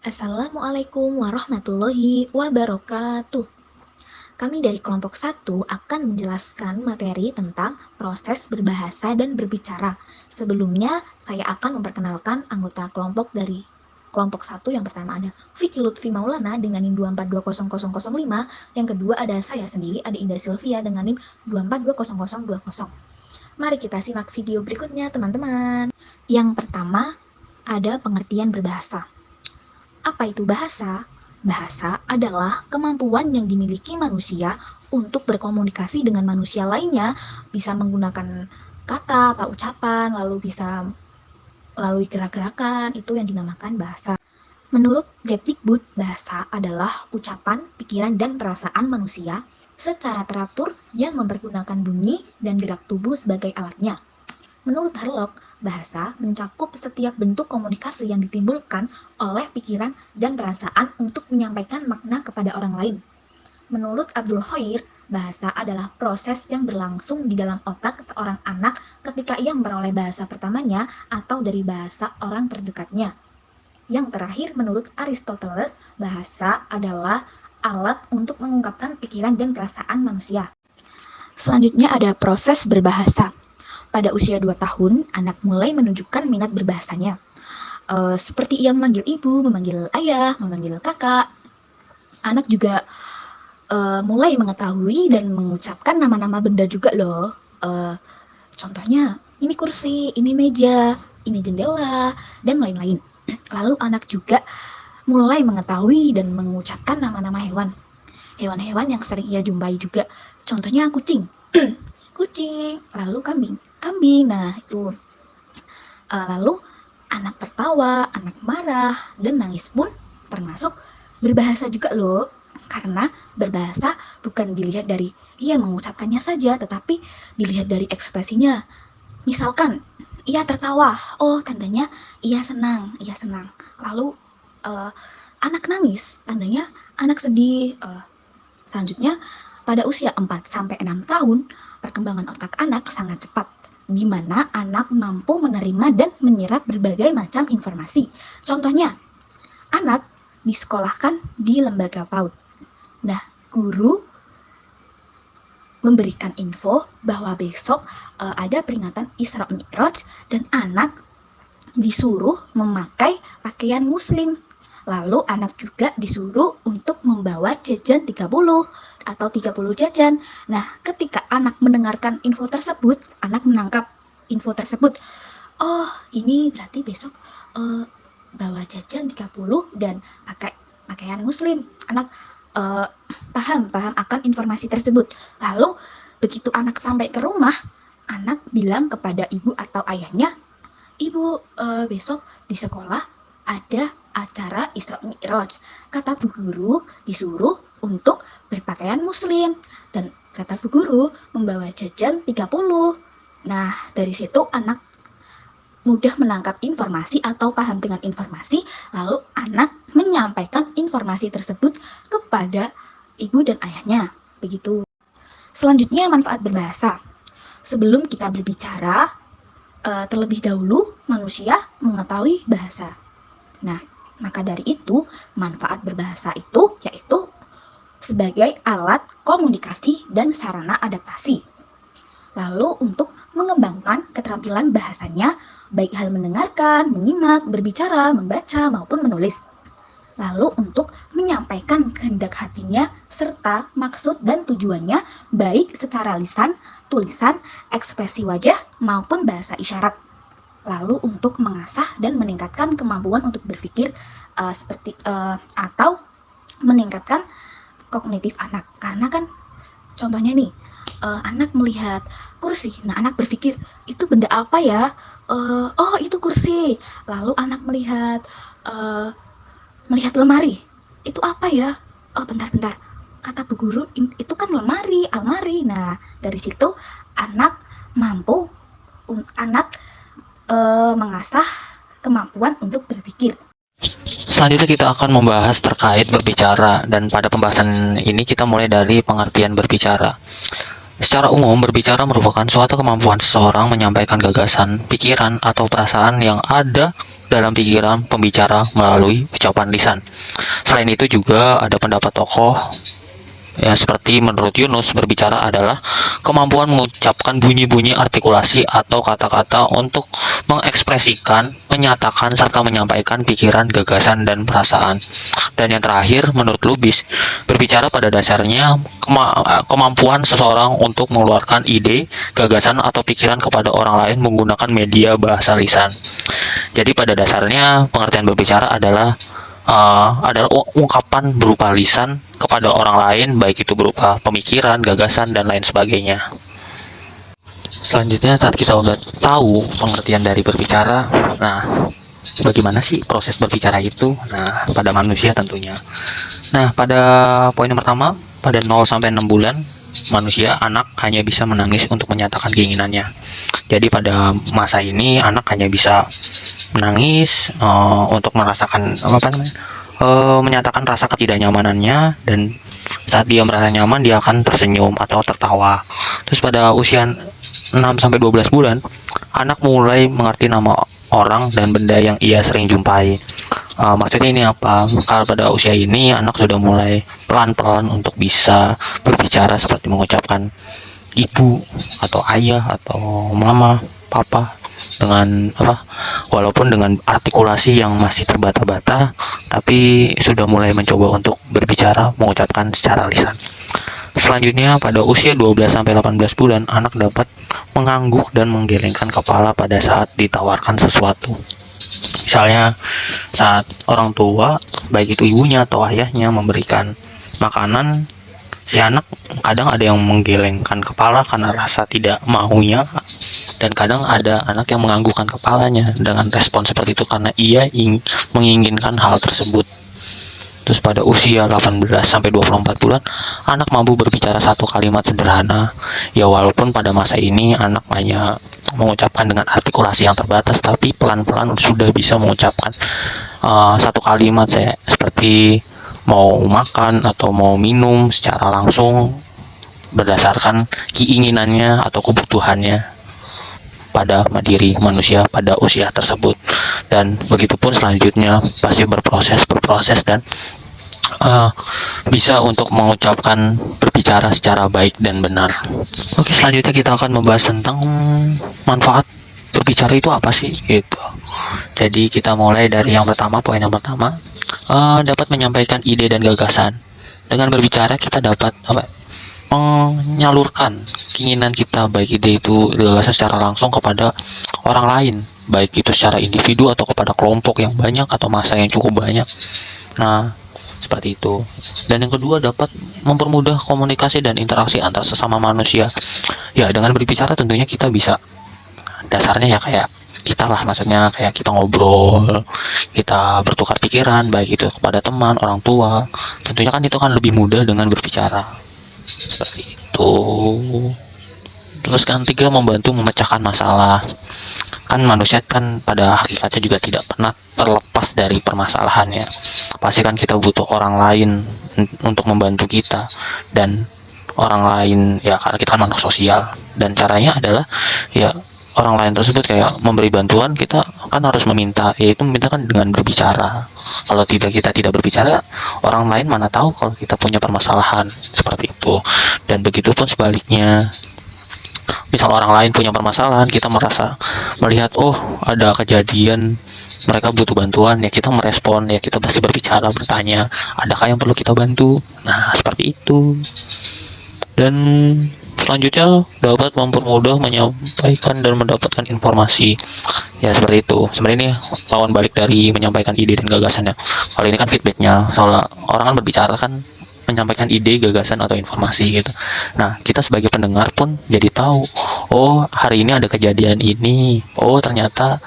Assalamualaikum warahmatullahi wabarakatuh. Kami dari kelompok 1 akan menjelaskan materi tentang proses berbahasa dan berbicara. Sebelumnya, saya akan memperkenalkan anggota kelompok dari kelompok 1. Yang pertama ada Vicky Lutfi Maulana dengan NIM 2420005. Yang kedua ada saya sendiri, Ade Indah Sylvia dengan NIM 2420020. Mari kita simak video berikutnya, teman-teman. Yang pertama ada pengertian berbahasa. Apa itu bahasa? Bahasa adalah kemampuan yang dimiliki manusia untuk berkomunikasi dengan manusia lainnya, bisa menggunakan kata atau ucapan, lalu bisa melalui gerak-gerakan, itu yang dinamakan bahasa. Menurut Depdikbud, bahasa adalah ucapan, pikiran, dan perasaan manusia secara teratur yang mempergunakan bunyi dan gerak tubuh sebagai alatnya. Menurut Harlock, bahasa mencakup setiap bentuk komunikasi yang ditimbulkan oleh pikiran dan perasaan untuk menyampaikan makna kepada orang lain. Menurut Abdul Khair, bahasa adalah proses yang berlangsung di dalam otak seorang anak ketika ia memperoleh bahasa pertamanya atau dari bahasa orang terdekatnya. Yang terakhir, menurut Aristoteles, bahasa adalah alat untuk mengungkapkan pikiran dan perasaan manusia. Selanjutnya ada proses berbahasa. Pada usia 2 tahun, anak mulai menunjukkan minat berbahasanya. Seperti ia memanggil ibu, memanggil ayah, memanggil kakak. Anak juga mulai mengetahui dan mengucapkan nama-nama benda juga loh. Contohnya, ini kursi, ini meja, ini jendela, dan lain-lain. Lalu anak juga mulai mengetahui dan mengucapkan nama-nama hewan. Hewan-hewan yang sering ia jumpai juga. Contohnya kucing. Kucing, lalu kambing. Nah itu. Lalu anak tertawa, anak marah, dan nangis pun termasuk berbahasa juga loh. Karena berbahasa bukan dilihat dari ia mengucapkannya saja, tetapi dilihat dari ekspresinya. Misalkan ia tertawa, oh tandanya ia senang. Lalu anak nangis, tandanya anak sedih. Selanjutnya, pada usia 4-6 tahun, perkembangan otak anak sangat cepat, di mana anak mampu menerima dan menyerap berbagai macam informasi. Contohnya, anak disekolahkan di lembaga PAUD. Nah, guru memberikan info bahwa besok ada peringatan Isra Mi'raj dan anak disuruh memakai pakaian muslim. Lalu anak juga disuruh untuk membawa jajan 30 atau 30 jajan. Nah, ketika anak mendengarkan info tersebut, anak menangkap info tersebut. Oh, ini berarti besok bawa jajan 30 dan pakai pakaian muslim. Anak paham akan informasi tersebut. Lalu, begitu anak sampai ke rumah, anak bilang kepada ibu atau ayahnya, "Ibu, besok di sekolah ada acara Isra Mi'raj. Kata bu guru disuruh untuk berpakaian muslim. Dan kata bu guru membawa jajan 30. Nah, dari situ anak mudah menangkap informasi atau paham dengan informasi, lalu anak menyampaikan informasi tersebut kepada ibu dan ayahnya. Begitu. Selanjutnya, manfaat berbahasa. Sebelum kita berbicara, terlebih dahulu manusia mengetahui bahasa. Nah, maka dari itu, manfaat berbahasa itu yaitu sebagai alat komunikasi dan sarana adaptasi. Lalu untuk mengembangkan keterampilan bahasanya, baik hal mendengarkan, menyimak, berbicara, membaca, maupun menulis. Lalu untuk menyampaikan kehendak hatinya serta maksud dan tujuannya baik secara lisan, tulisan, ekspresi wajah, maupun bahasa isyarat. Lalu untuk mengasah dan meningkatkan kemampuan untuk berpikir atau meningkatkan kognitif anak. Karena kan contohnya nih, anak melihat kursi, nah anak berpikir itu benda apa ya? Oh itu kursi. Lalu anak melihat lemari, itu apa ya? Oh bentar, kata bu guru itu kan almari. Nah dari situ anak mengasah kemampuan untuk berpikir. Selanjutnya kita akan membahas terkait berbicara, dan pada pembahasan ini kita mulai dari pengertian berbicara. Secara umum, berbicara merupakan suatu kemampuan seseorang menyampaikan gagasan, pikiran, atau perasaan yang ada dalam pikiran pembicara melalui ucapan lisan. Selain itu juga ada pendapat tokoh ya, seperti menurut Yunus, berbicara adalah kemampuan mengucapkan bunyi-bunyi artikulasi atau kata-kata untuk mengekspresikan, menyatakan, serta menyampaikan pikiran, gagasan, dan perasaan. Dan yang terakhir, menurut Lubis, berbicara pada dasarnya kemampuan seseorang untuk mengeluarkan ide, gagasan, atau pikiran kepada orang lain menggunakan media bahasa lisan. Jadi pada dasarnya pengertian berbicara adalah ungkapan berupa lisan kepada orang lain, baik itu berupa pemikiran, gagasan, dan lain sebagainya. Selanjutnya, saat kita udah tahu pengertian dari berbicara, nah, bagaimana sih proses berbicara itu? Nah, pada manusia tentunya. Nah, pada poin yang pertama, pada 0 sampai 6 bulan, manusia anak hanya bisa menangis untuk menyatakan keinginannya. Jadi pada masa ini anak hanya bisa menangis untuk merasakan menyatakan rasa ketidaknyamanannya, dan saat dia merasa nyaman dia akan tersenyum atau tertawa. Terus pada usia 6 sampai 12 bulan, anak mulai mengerti nama orang dan benda yang ia sering jumpai. Maksudnya ini apa? Kalau pada usia ini anak sudah mulai pelan-pelan untuk bisa berbicara, seperti mengucapkan ibu atau ayah atau mama, papa, dengan walaupun dengan artikulasi yang masih terbata-bata, tapi sudah mulai mencoba untuk berbicara, mengucapkan secara lisan. Selanjutnya, pada usia 12 sampai 18 bulan, anak dapat mengangguk dan menggelengkan kepala pada saat ditawarkan sesuatu. Misalnya saat orang tua, baik itu ibunya atau ayahnya, memberikan makanan, si anak kadang ada yang menggelengkan kepala karena rasa tidak maunya, dan kadang ada anak yang menganggukkan kepalanya dengan respon seperti itu karena ia menginginkan hal tersebut. Terus pada usia 18 sampai 24 bulan, anak mampu berbicara satu kalimat sederhana. Ya walaupun pada masa ini anak hanya mengucapkan dengan artikulasi yang terbatas, tapi pelan-pelan sudah bisa mengucapkan satu kalimat seperti mau makan atau mau minum secara langsung berdasarkan keinginannya atau kebutuhannya pada diri manusia pada usia tersebut. Dan begitupun selanjutnya pasti berproses dan bisa untuk mengucapkan berbicara secara baik dan benar. Oke, selanjutnya kita akan membahas tentang manfaat berbicara itu apa sih gitu. Jadi kita mulai dari yang pertama, poin yang pertama, dapat menyampaikan ide dan gagasan. Dengan berbicara kita dapat menyalurkan keinginan kita, baik ide itu gagasan secara langsung kepada orang lain, baik itu secara individu atau kepada kelompok yang banyak atau massa yang cukup banyak. Nah, seperti itu. Dan yang kedua, dapat mempermudah komunikasi dan interaksi antar sesama manusia. Ya, dengan berbicara tentunya kita bisa, dasarnya ya kayak kita lah, maksudnya kayak kita ngobrol, kita bertukar pikiran, baik itu kepada teman, orang tua. Tentunya kan itu kan lebih mudah dengan berbicara. Seperti itu. Terus kan tiga, membantu memecahkan masalah. Kan manusia kan pada hakikatnya juga tidak pernah terlepas dari permasalahannya. Pasti kan kita butuh orang lain untuk membantu kita, dan orang lain ya karena kita kan makhluk sosial, dan caranya adalah ya orang lain tersebut kayak memberi bantuan, kita kan harus meminta, yaitu meminta kan dengan berbicara. Kalau kita tidak berbicara, orang lain mana tahu kalau kita punya permasalahan seperti itu. Dan begitu pun sebaliknya, misal orang lain punya permasalahan, kita melihat oh ada kejadian mereka butuh bantuan, ya kita merespon, ya kita pasti berbicara, bertanya adakah yang perlu kita bantu. Nah seperti itu. Dan selanjutnya dapat mempermudah menyampaikan dan mendapatkan informasi. Ya seperti itu. Sebenarnya ini lawan balik dari menyampaikan ide dan gagasannya. Kalau ini kan feedbacknya, soalnya orang kan berbicara kan menyampaikan ide, gagasan, atau informasi gitu. Nah kita sebagai pendengar pun jadi tahu, oh hari ini ada kejadian ini, oh ternyata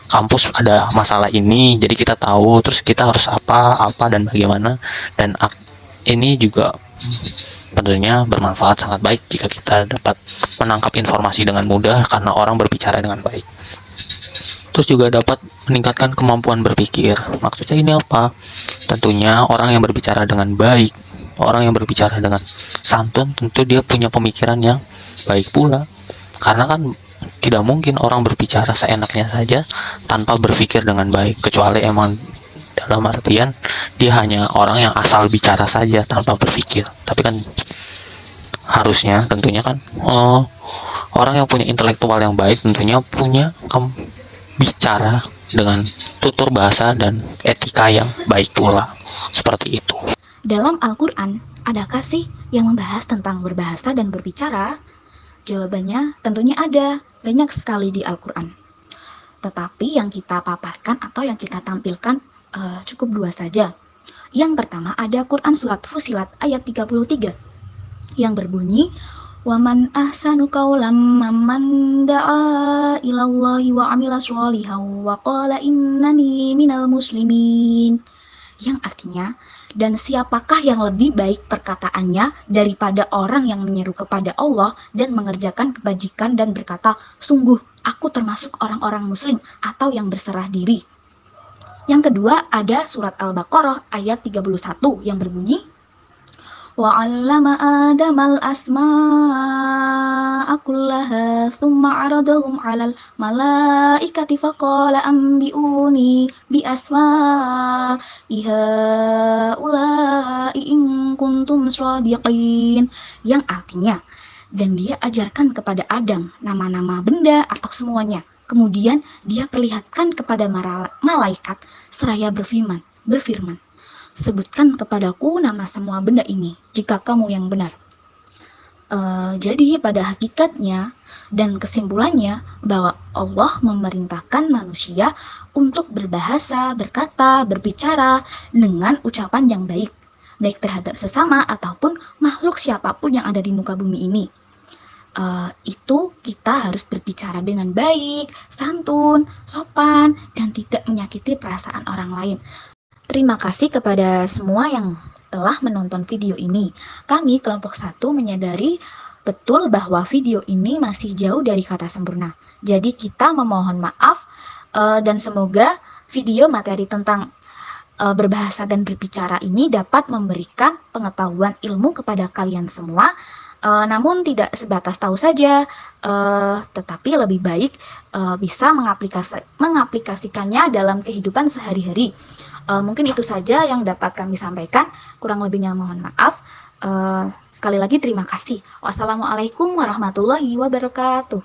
kampus ada masalah ini, jadi kita tahu, terus kita harus apa dan bagaimana. Dan ini juga tentunya bermanfaat sangat baik jika kita dapat menangkap informasi dengan mudah karena orang berbicara dengan baik. Terus juga dapat meningkatkan kemampuan berpikir. Maksudnya ini apa? Tentunya orang yang berbicara dengan baik, orang yang berbicara dengan santun, tentu dia punya pemikiran yang baik pula. Karena kan tidak mungkin orang berbicara seenaknya saja tanpa berpikir dengan baik, kecuali emang dalam artian dia hanya orang yang asal bicara saja tanpa berpikir. Tapi kan harusnya tentunya kan orang yang punya intelektual yang baik tentunya punya bicara dengan tutur bahasa dan etika yang baik pula. Seperti itu. Dalam Al-Quran, adakah sih yang membahas tentang berbahasa dan berbicara? Jawabannya tentunya ada, banyak sekali di Al-Quran. Tetapi yang kita paparkan atau yang kita tampilkan cukup dua saja. Yang pertama ada Quran Surat Fusilat ayat 33 yang berbunyi, "Waman ahsanu qawlam mamman da'a ilallahi wa amila sholihan wa qala innani minal muslimin." Yang artinya, dan siapakah yang lebih baik perkataannya daripada orang yang menyeru kepada Allah dan mengerjakan kebajikan dan berkata, "Sungguh, aku termasuk orang-orang muslim," atau yang berserah diri. Yang kedua ada surat Al-Baqarah ayat 31 yang berbunyi, "Wa'allama Adamal asma'a kullaha thumma 'aradahum 'alal malaikati faqala anbi'uni bi asma'i haula'i in kuntum shadiqin." Yang artinya, dan dia ajarkan kepada Adam nama-nama benda atau semuanya. Kemudian dia perlihatkan kepada malaikat seraya berfirman, "Sebutkan kepadaku nama semua benda ini, jika kamu yang benar." Jadi pada hakikatnya dan kesimpulannya bahwa Allah memerintahkan manusia untuk berbahasa, berkata, berbicara dengan ucapan yang baik terhadap sesama ataupun makhluk siapapun yang ada di muka bumi ini. Itu kita harus berbicara dengan baik, santun, sopan, dan tidak menyakiti perasaan orang lain. Terima kasih kepada semua yang telah menonton video ini. Kami kelompok 1 menyadari betul bahwa video ini masih jauh dari kata sempurna. Jadi kita memohon maaf dan semoga video materi tentang berbahasa dan berbicara ini dapat memberikan pengetahuan ilmu kepada kalian semua. Namun tidak sebatas tahu saja, tetapi lebih baik bisa mengaplikasikannya dalam kehidupan sehari-hari. Mungkin itu saja yang dapat kami sampaikan. Kurang lebihnya mohon maaf. Sekali lagi terima kasih. Wassalamualaikum warahmatullahi wabarakatuh.